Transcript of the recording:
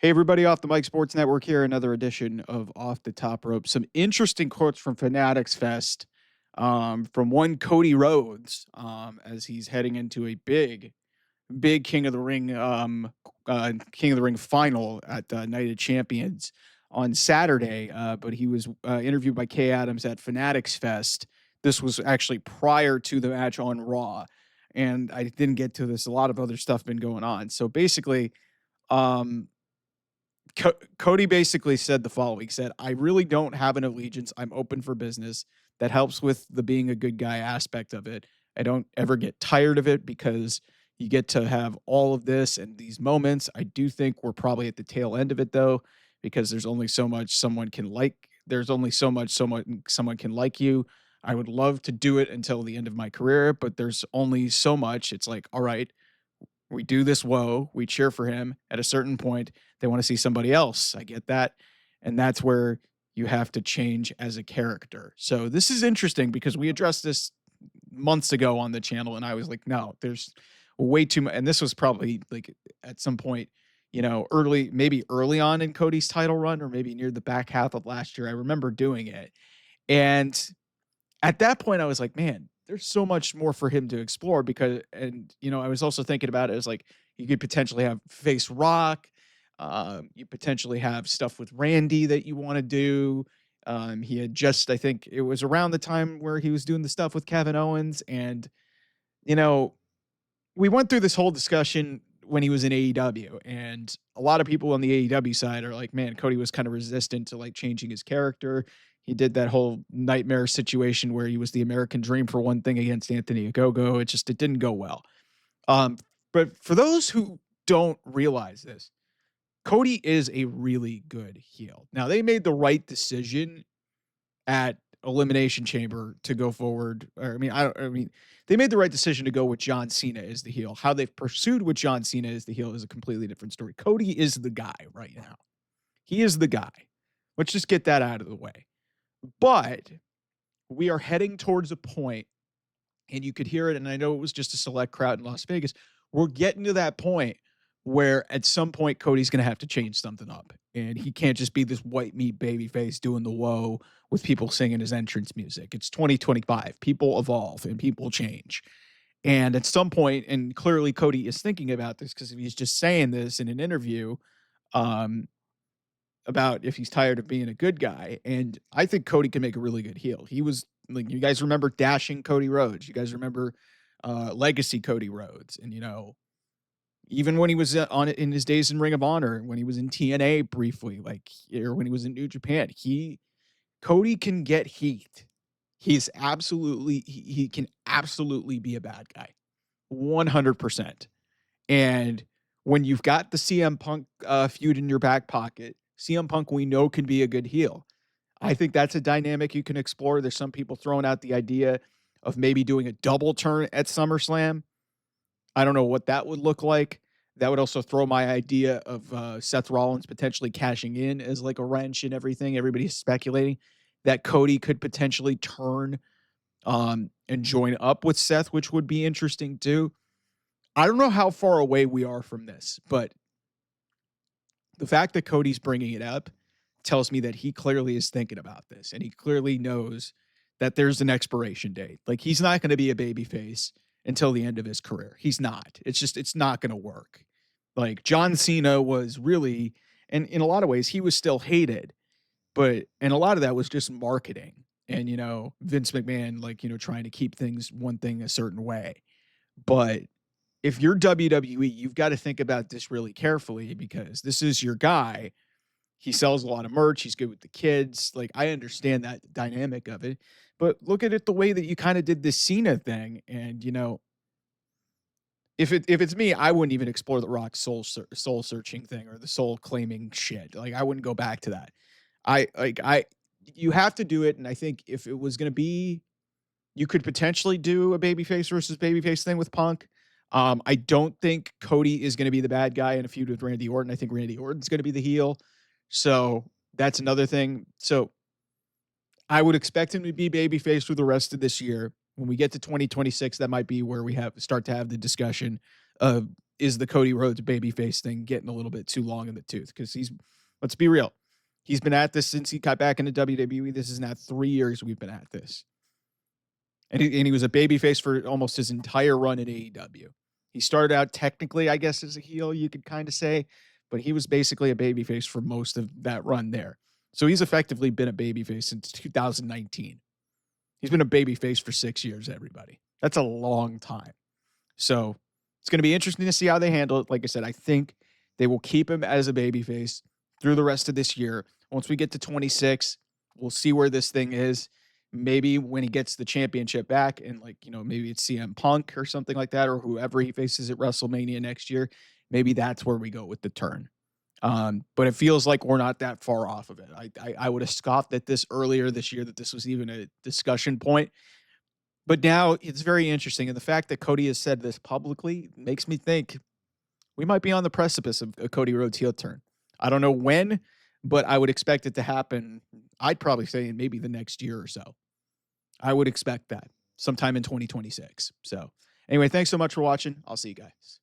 Hey, everybody, off the Mike Sports Network here. Another edition of Off the Top Rope. Some interesting quotes from Fanatics Fest from one Cody Rhodes as he's heading into a big King of the Ring final at Night of Champions on Saturday. But he was interviewed by Kay Adams at Fanatics Fest. This was actually prior to the match on Raw. And I didn't get to this. A lot of other stuff been going on. So basically, um, Cody basically said the following. He said, I really don't have an allegiance. I'm open for business. That helps with the being a good guy aspect of it. I don't ever get tired of it because you get to have all of this and these moments. I do think we're probably at the tail end of it though, because there's only so much someone can like. There's only so much someone can like you. I would love to do it until the end of my career, but there's only so much. It's like, all right, we do this woe, we cheer for him. At a certain point, they want to see somebody else. I get that. And that's where you have to change as a character. So this is interesting because we addressed this months ago on the channel, and I was like, no, there's way too much. And this was probably like at some point, maybe early on in Cody's title run, or maybe near the back half of last year. I remember doing it. And at that point, I was like, man, there's so much more for him to explore I was also thinking about it as like you could potentially have face Rock. You potentially have stuff with Randy that you want to do. He had I think it was around the time where he was doing the stuff with Kevin Owens. And, you know, we went through this whole discussion when he was in AEW, and a lot of people on the AEW side are like, man, Cody was kind of resistant to like changing his character. He did that whole nightmare situation where he was the American Dream for one thing against Anthony Ogogo. It didn't go well. Um, but for those who don't realize this, Cody is a really good heel. Now they made the right decision at Elimination Chamber to go forward. They made the right decision to go with John Cena as the heel. How they've pursued with John Cena as the heel is a completely different story. Cody is the guy right now. He is the guy. Let's just get that out of the way. But we are heading towards a point, and you could hear it, and I know it was just a select crowd in Las Vegas. We're getting to that point where at some point Cody's going to have to change something up, and he can't just be this white meat baby face doing the woe with people singing his entrance music. It's 2025. People evolve and people change. And at some point, and clearly Cody is thinking about this because he's just saying this in an interview um, about if he's tired of being a good guy. And I think Cody can make a really good heel. He was like, you guys remember dashing Cody Rhodes. You guys remember legacy Cody Rhodes. And, even when he was on it in his days in Ring of Honor, when he was in TNA briefly, or when he was in New Japan, Cody can get heat. He can absolutely be a bad guy, 100%. And when you've got the CM Punk feud in your back pocket, CM Punk we know can be a good heel. I think that's a dynamic you can explore. There's some people throwing out the idea of maybe doing a double turn at SummerSlam. I don't know what that would look like. That would also throw my idea of Seth Rollins potentially cashing in as like a wrench and everything. Everybody's speculating that Cody could potentially turn and join up with Seth, which would be interesting too. I don't know how far away we are from this, but the fact that Cody's bringing it up tells me that he clearly is thinking about this, and he clearly knows that there's an expiration date. Like, he's not going to be a babyface until the end of his career. He's not. It's not going to work. Like, John Cena was really, and in a lot of ways, he was still hated, and a lot of that was just marketing and, Vince McMahon, trying to keep one thing a certain way. But if you're WWE, you've got to think about this really carefully because this is your guy. He sells a lot of merch. He's good with the kids. Like, I understand that dynamic of it, but look at it the way that you kind of did this Cena thing. And, if it's me, I wouldn't even explore the Rock soul searching thing or the soul claiming shit. Like, I wouldn't go back to that. You have to do it. And I think if it was going to be, you could potentially do a babyface versus babyface thing with Punk. I don't think Cody is going to be the bad guy in a feud with Randy Orton. I think Randy Orton's going to be the heel. So that's another thing. So I would expect him to be babyface for the rest of this year. When we get to 2026, that might be where we start to have the discussion of is the Cody Rhodes babyface thing getting a little bit too long in the tooth? Because let's be real, he's been at this since he got back into WWE. This is now 3 years we've been at this. And he was a babyface for almost his entire run at AEW. He started out technically, I guess, as a heel, you could kind of say, but he was basically a babyface for most of that run there. So he's effectively been a babyface since 2019. He's been a babyface for 6 years, everybody. That's a long time. So it's going to be interesting to see how they handle it. Like I said, I think they will keep him as a babyface through the rest of this year. Once we get to 26, we'll see where this thing is. Maybe when he gets the championship back and, like, maybe it's CM Punk or something like that, or whoever he faces at WrestleMania next year, maybe that's where we go with the turn. But it feels like we're not that far off of it. I would have scoffed at this earlier this year, that this was even a discussion point. But now it's very interesting. And the fact that Cody has said this publicly makes me think we might be on the precipice of a Cody Rhodes heel turn. I don't know when, but I would expect it to happen. I'd probably say in maybe the next year or so. I would expect that sometime in 2026. So anyway, thanks so much for watching. I'll see you guys.